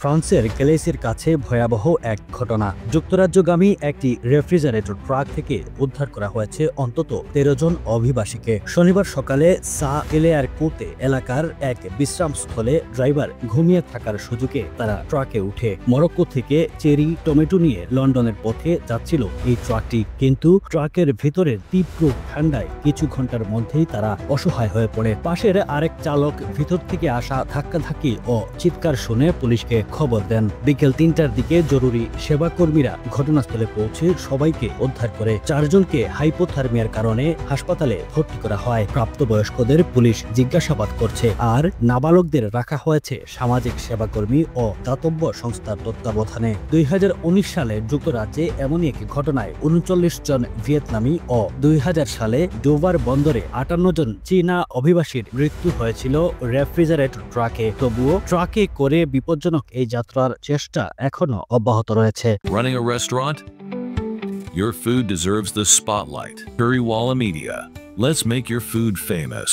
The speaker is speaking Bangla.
ফ্রান্সের ক্যালেসের কাছে ভয়াবহ এক ঘটনা। যুক্তরাজ্যগামী একটি রেফ্রিজারেটর ট্রাক থেকে উদ্ধার করা হয়েছে অন্তত 13 জন অভিবাসীকে। শনিবার সকালে সা এলেয়ার কোতে এলাকার এক বিশ্রামস্থলে ড্রাইভার ঘুমিয়ে থাকার সুযোগে তারা ট্রাকে উঠে মরক্কো থেকে চেরি টমেটো নিয়ে লন্ডনের পথে যাচ্ছিল এই ট্রাকটি। কিন্তু ট্রাকের ভিতরের তীব্র ঠান্ডায় কিছু ঘন্টার মধ্যেই তারা অসহায় হয়ে পড়ে। পাশের আরেক চালক ভিতর থেকে আসা ধাক্কাধাক্কি ও চিৎকার শুনে পুলিশকে খবর দেন। বিকেল 3টার দিকে জরুরি সেবাকর্মীরা ঘটনাস্থলে পৌঁছে সবাইকে উদ্ধার করে 4 জনকে হাইপোথার্মিয়ার কারণে হাসপাতালে ভর্তি করা হয়। প্রাপ্তবয়স্কদের পুলিশ জিজ্ঞাসাবাদ করছে, আর নাবালকদের রাখা হয়েছে সামাজিক সেবাকর্মী ও দাতব্য সংস্থার তত্ত্বাবধানে। 2019 সালে যুক্তরাজ্যে এমনই এক ঘটনায় 39 জন ভিয়েতনামী ও 2000 সালে ডোভার বন্দরে 58 জন চীনা অভিবাসীর মৃত্যু হয়েছিল রেফ্রিজারেটর ট্রাকে। তবুও ট্রাকে করে বিপজ্জনক এই যাত্রার চেষ্টা এখনো অব্যাহত রয়েছে। Running a restaurant? Your food deserves the spotlight. Currywalla Media. Let's make your food famous.